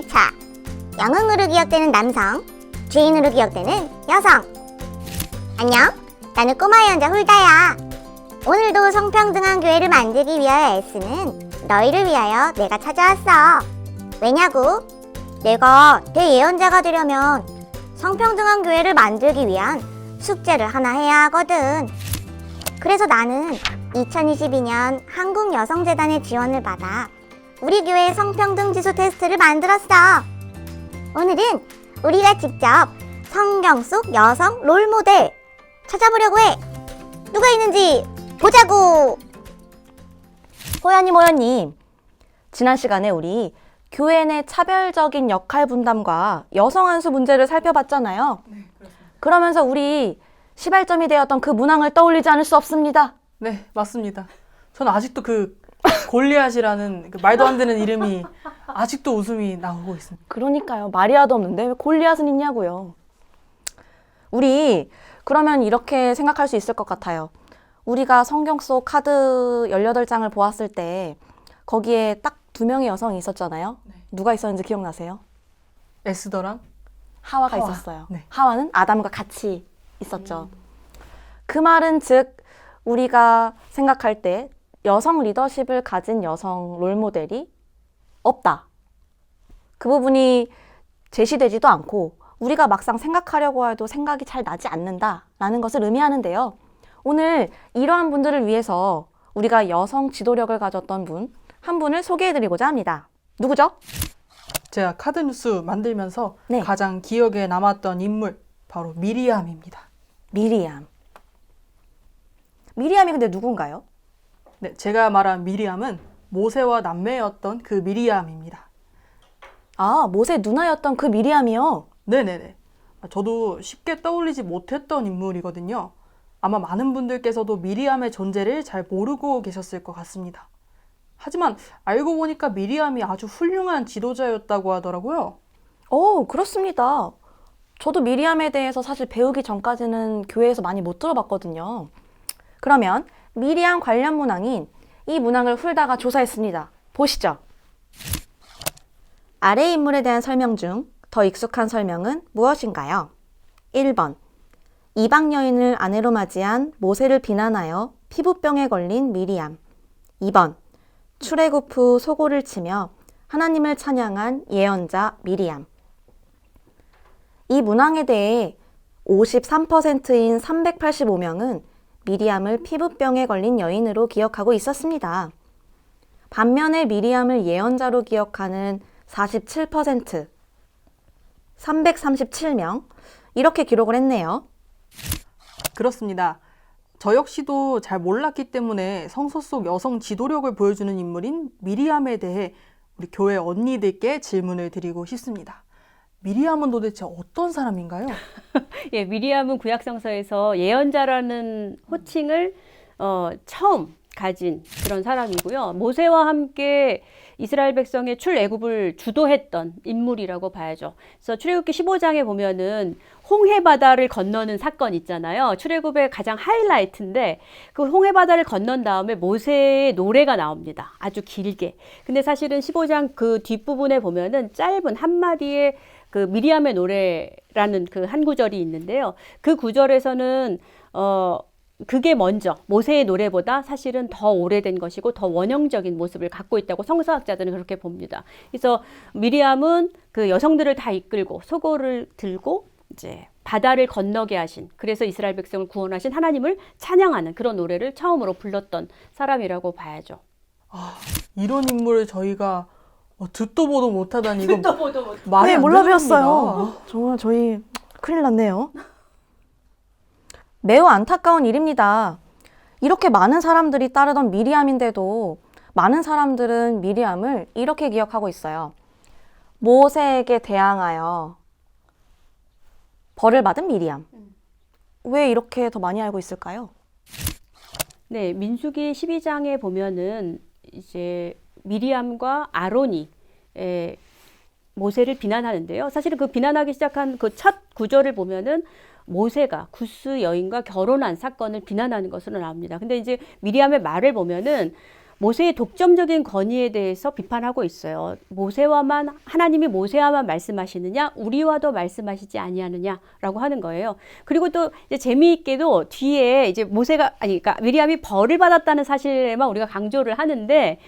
1차 영웅으로 기억되는 남성, 죄인으로 기억되는 여성. 안녕, 나는 꼬마 예언자 훌다야. 오늘도 성평등한 교회를 만들기 위하여 애쓰는 너희를 위하여 내가 찾아왔어. 왜냐고? 내가 대예언자가 되려면 성평등한 교회를 만들기 위한 숙제를 하나 해야 하거든. 그래서 나는 2022년 한국여성재단의 지원을 받아 우리 교회 성평등 지수 테스트를 만들었어. 오늘은 우리가 직접 성경 속 여성 롤모델 찾아보려고 해. 누가 있는지 보자고. 호연님, 지난 시간에 우리 교회 내 차별적인 역할 분담과 여성 한수 문제를 살펴봤잖아요. 네, 그렇습니다. 그러면서 우리 시발점이 되었던 그 문항을 떠올리지 않을 수 없습니다. 네, 맞습니다. 저는 아직도 그 골리앗이라는 그 말도 안 되는 이름이 아직도 웃음이 나오고 있습니다. 그러니까요. 마리아도 없는데 왜 골리앗은 있냐고요. 우리 그러면 이렇게 생각할 수 있을 것 같아요. 우리가 성경 속 카드 18장을 보았을 때 거기에 딱 2명의 여성이 있었잖아요. 네. 누가 있었는지 기억나세요? 에스더랑 하와가 하와. 있었어요. 네. 하와는 아담과 같이 있었죠. 그 말은 즉 우리가 생각할 때 여성 리더십을 가진 여성 롤모델이 없다. 그 부분이 제시되지도 않고 우리가 막상 생각하려고 해도 생각이 잘 나지 않는다라는 것을 의미하는데요. 오늘 이러한 분들을 위해서 우리가 여성 지도력을 가졌던 분 한 분을 소개해드리고자 합니다. 누구죠? 제가 카드 뉴스 만들면서 네. 가장 기억에 남았던 인물 바로 미리암입니다. 미리암. 미리암이 근데 누군가요? 네, 제가 말한 미리암은 모세와 남매였던 그 미리암입니다. 아, 모세 누나였던 그 미리암이요? 네네네. 저도 쉽게 떠올리지 못했던 인물이거든요. 아마 많은 분들께서도 미리암의 존재를 잘 모르고 계셨을 것 같습니다. 하지만 알고 보니까 미리암이 아주 훌륭한 지도자였다고 하더라고요. 그렇습니다. 저도 미리암에 대해서 사실 배우기 전까지는 교회에서 많이 못 들어봤거든요. 그러면 미리암 관련 문항인 이 문항을 훌다가 조사했습니다. 보시죠. 아래 인물에 대한 설명 중 더 익숙한 설명은 무엇인가요? 1번. 이방 여인을 아내로 맞이한 모세를 비난하여 피부병에 걸린 미리암. 2번. 출애굽 후 소고를 치며 하나님을 찬양한 예언자 미리암. 이 문항에 대해 53%인 385명은 미리암을 피부병에 걸린 여인으로 기억하고 있었습니다. 반면에 미리암을 예언자로 기억하는 47%, 337명, 이렇게 기록을 했네요. 그렇습니다. 저 역시도 잘 몰랐기 때문에 성서 속 여성 지도력을 보여주는 인물인 미리암에 대해 우리 교회 언니들께 질문을 드리고 싶습니다. 미리암은 도대체 어떤 사람인가요? 예, 미리암은 구약성서에서 예언자라는 호칭을 처음 가진 그런 사람이고요. 모세와 함께 이스라엘 백성의 출애굽을 주도했던 인물이라고 봐야죠. 그래서 출애굽기 15장에 보면은 홍해 바다를 건너는 사건 있잖아요. 출애굽의 가장 하이라이트인데 그 홍해 바다를 건넌 다음에 모세의 노래가 나옵니다. 아주 길게. 근데 사실은 15장 그 뒷부분에 보면은 짧은 한마디의 그 미리암의 노래라는 그 한 구절이 있는데요. 그 구절에서는 그게 먼저 모세의 노래보다 사실은 더 오래된 것이고 더 원형적인 모습을 갖고 있다고 성서학자들은 그렇게 봅니다. 그래서 미리암은 그 여성들을 다 이끌고 소고를 들고 이제 바다를 건너게 하신, 그래서 이스라엘 백성을 구원하신 하나님을 찬양하는 그런 노래를 처음으로 불렀던 사람이라고 봐야죠. 이런 인물을 저희가 듣도 보도 못하다니 이거 보도 못. 말이 네, 안 몰라 되는 배웠어요. 겁니다. 정말 저희 큰일 났네요. 매우 안타까운 일입니다. 이렇게 많은 사람들이 따르던 미리암인데도 많은 사람들은 미리암을 이렇게 기억하고 있어요. 모세에게 대항하여 벌을 받은 미리암. 왜 이렇게 더 많이 알고 있을까요? 네, 민수기 12장에 보면은 이제 미리암과 아론이 모세를 비난하는데요. 사실은 그 비난하기 시작한 그 첫 구절을 보면은 모세가 구스 여인과 결혼한 사건을 비난하는 것으로 나옵니다. 근데 이제 미리암의 말을 보면은 모세의 독점적인 권위에 대해서 비판하고 있어요. 하나님이 모세와만 말씀하시느냐, 우리와도 말씀하시지 아니하느냐라고 하는 거예요. 그리고 또 이제 재미있게도 뒤에 이제 그러니까 미리암이 벌을 받았다는 사실에만 우리가 강조를 하는데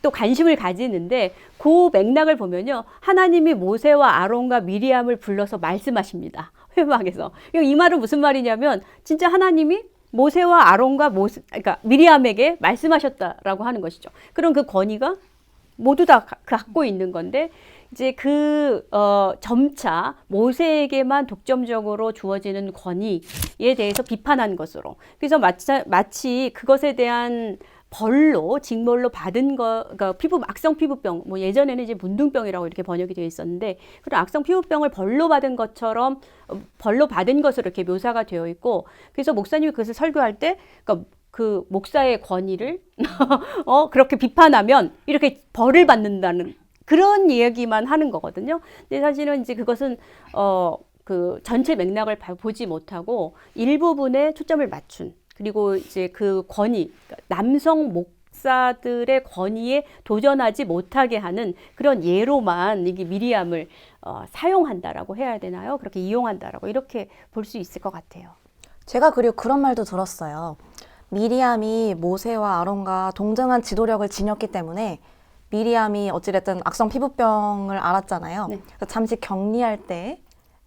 또 관심을 가지는데 그 맥락을 보면요, 하나님이 모세와 아론과 미리암을 불러서 말씀하십니다. 회막에서. 이 말은 무슨 말이냐면 진짜 하나님이 모세와 아론과 그러니까 미리암에게 말씀하셨다라고 하는 것이죠. 그럼 그 권위가 모두 다 갖고 있는 건데 이제 점차 모세에게만 독점적으로 주어지는 권위에 대해서 비판한 것으로. 그래서 마치 그것에 대한 징벌로 받은 그러니까 악성 피부병, 뭐 예전에는 이제 문둥병이라고 이렇게 번역이 되어 있었는데, 그런 악성 피부병을 벌로 받은 것처럼 벌로 받은 것으로 이렇게 묘사가 되어 있고, 그래서 목사님이 그것을 설교할 때, 그러니까 그 목사의 권위를 그렇게 비판하면 이렇게 벌을 받는다는 그런 이야기만 하는 거거든요. 근데 사실은 이제 그것은 그 전체 맥락을 보지 못하고 일부분에 초점을 맞춘, 그리고 이제 그 권위, 남성 목사들의 권위에 도전하지 못하게 하는 그런 예로만 이게 미리암을 사용한다라고 해야 되나요? 그렇게 이용한다라고 이렇게 볼 수 있을 것 같아요. 제가 그리고 그런 말도 들었어요. 미리암이 모세와 아론과 동등한 지도력을 지녔기 때문에 미리암이 어찌됐든 악성 피부병을 앓았잖아요. 네. 그래서 잠시 격리할 때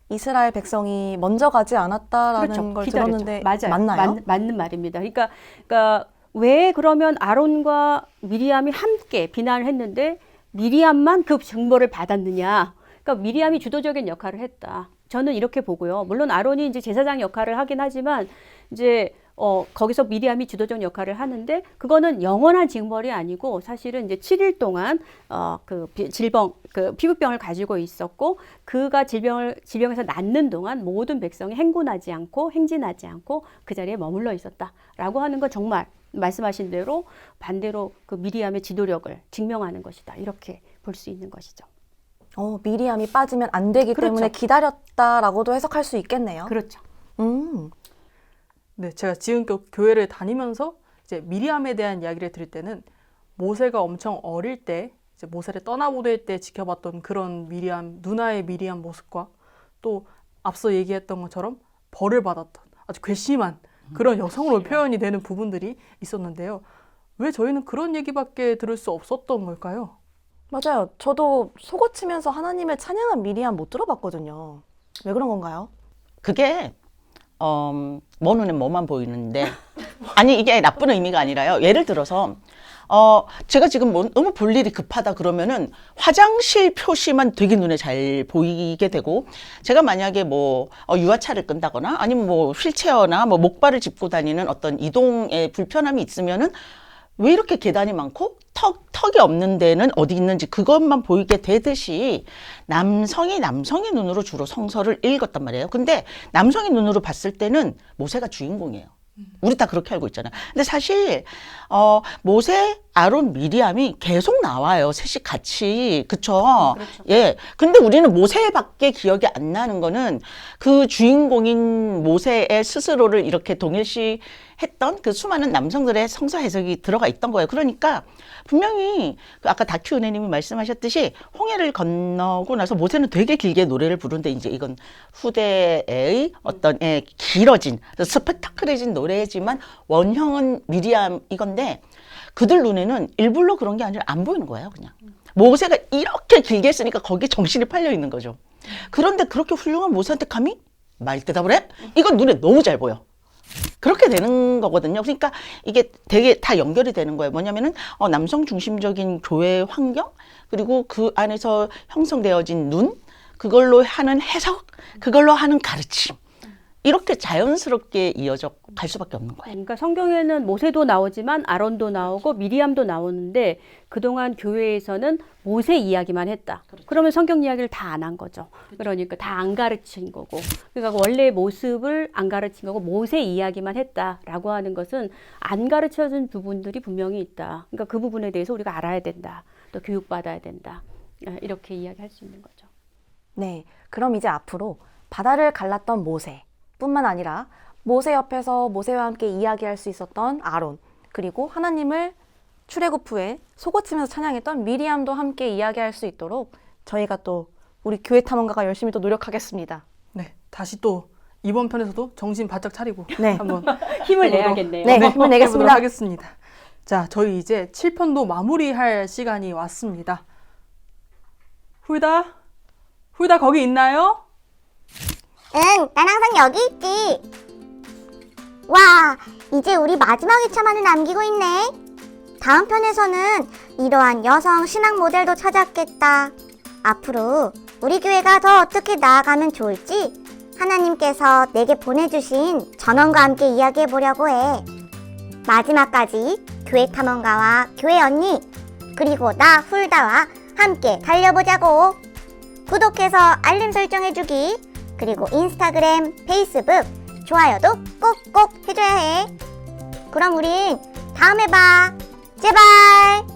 이스라엘 백성이 먼저 가지 않았다라는 그렇죠. 걸 기다렸죠. 들었는데 맞아요. 맞나요? 맞는 말입니다. 그러니까 왜 그러면 아론과 미리암이 함께 비난을 했는데 미리암만 그 징벌을 받았느냐? 그러니까 미리암이 주도적인 역할을 했다. 저는 이렇게 보고요. 물론 아론이 이제 제사장 역할을 하긴 하지만 이제 거기서 미리암이 주도적 역할을 하는데 그거는 영원한 징벌이 아니고 사실은 이제 7일 동안 그 피부병을 가지고 있었고 그가 질병에서 낫는 동안 모든 백성이 행진하지 않고 그 자리에 머물러 있었다라고 하는 건 정말 말씀하신 대로 반대로 그 미리암의 지도력을 증명하는 것이다. 이렇게 볼 수 있는 것이죠. 미리암이 빠지면 안 되기 그렇죠. 때문에 기다렸다라고도 해석할 수 있겠네요. 그렇죠. 네, 제가 지금껏 교회를 다니면서 이제 미리암에 대한 이야기를 들을 때는 모세가 엄청 어릴 때 이제 모세를 떠나보낼 때 지켜봤던 그런 누나의 미리암 모습과 또 앞서 얘기했던 것처럼 벌을 받았던 아주 괘씸한 그런 여성으로 표현이 되는 부분들이 있었는데요. 왜 저희는 그런 얘기밖에 들을 수 없었던 걸까요? 맞아요. 저도 속어치면서 하나님을 찬양한 미리암 못 들어봤거든요. 왜 그런 건가요? 그게 뭐 눈에 뭐만 보이는데 아니 이게 나쁜 의미가 아니라요. 예를 들어서 제가 지금 너무 볼 일이 급하다 그러면은 화장실 표시만 되게 눈에 잘 보이게 되고 제가 만약에 뭐 유아차를 끈다거나 아니면 뭐 휠체어나 뭐 목발을 짚고 다니는 어떤 이동에 불편함이 있으면은 왜 이렇게 계단이 많고 턱이 없는 데는 어디 있는지 그것만 보이게 되듯이 남성이 눈으로 주로 성서를 읽었단 말이에요. 근데 남성의 눈으로 봤을 때는 모세가 주인공이에요. 우리 다 그렇게 알고 있잖아요. 근데 사실 모세, 아론, 미리암이 계속 나와요. 셋이 같이. 그쵸? 그렇죠. 예. 근데 우리는 모세밖에 기억이 안 나는 거는 그 주인공인 모세의 스스로를 이렇게 동일시 했던 그 수많은 남성들의 성서 해석이 들어가 있던 거예요. 그러니까 분명히 아까 다큐 은혜님이 말씀하셨듯이 홍해를 건너고 나서 모세는 되게 길게 노래를 부르는데 이제 이건 후대의 어떤 길어진 스펙타클해진 노래지만 원형은 미리암 이건데 그들 눈에는 일부러 그런 게 아니라 안 보이는 거예요. 그냥 모세가 이렇게 길게 했으니까 거기에 정신이 팔려 있는 거죠. 그런데 그렇게 훌륭한 모세한테 감히 말대답을 해? 이건 눈에 너무 잘 보여. 그렇게 되는 거거든요. 그러니까 이게 되게 다 연결이 되는 거예요. 뭐냐면은 남성 중심적인 교회 환경 그리고 그 안에서 형성되어진 눈 그걸로 하는 해석 그걸로 하는 가르침 이렇게 자연스럽게 이어져 갈 수밖에 없는 거예요. 그러니까 성경에는 모세도 나오지만 아론도 나오고 미리암도 나오는데 그동안 교회에서는 모세 이야기만 했다. 그러면 성경 이야기를 다 안 한 거죠. 그러니까 다 안 가르친 거고. 그러니까 원래의 모습을 안 가르친 거고 모세 이야기만 했다라고 하는 것은 안 가르쳐준 부분들이 분명히 있다. 그러니까 그 부분에 대해서 우리가 알아야 된다. 또 교육받아야 된다. 이렇게 이야기할 수 있는 거죠. 네, 그럼 이제 앞으로 바다를 갈랐던 모세 뿐만 아니라 모세 옆에서 모세와 함께 이야기할 수 있었던 아론 그리고 하나님을 출애굽 후에 속옷치면서 찬양했던 미리암도 함께 이야기할 수 있도록 저희가 또 우리 교회 탐험가가 열심히 또 노력하겠습니다. 네, 다시 또 이번 편에서도 정신 바짝 차리고 네. 한번 힘을 해보도록 내야겠네요. 네, 힘을 내겠습니다. 해보도록 하겠습니다. 자, 저희 이제 7편도 마무리할 시간이 왔습니다. 훌다 거기 있나요? 응, 난 항상 여기 있지. 와, 이제 우리 마지막 2차만을 남기고 있네. 다음 편에서는 이러한 여성 신앙 모델도 찾았겠다. 앞으로 우리 교회가 더 어떻게 나아가면 좋을지 하나님께서 내게 보내주신 전원과 함께 이야기해 보려고 해. 마지막까지 교회 탐험가와 교회 언니 그리고 나 훌다와 함께 달려보자고. 구독해서 알림 설정해주기 그리고 인스타그램, 페이스북 좋아요도 꼭꼭 해줘야 해. 그럼 우린 다음에 봐. 제발.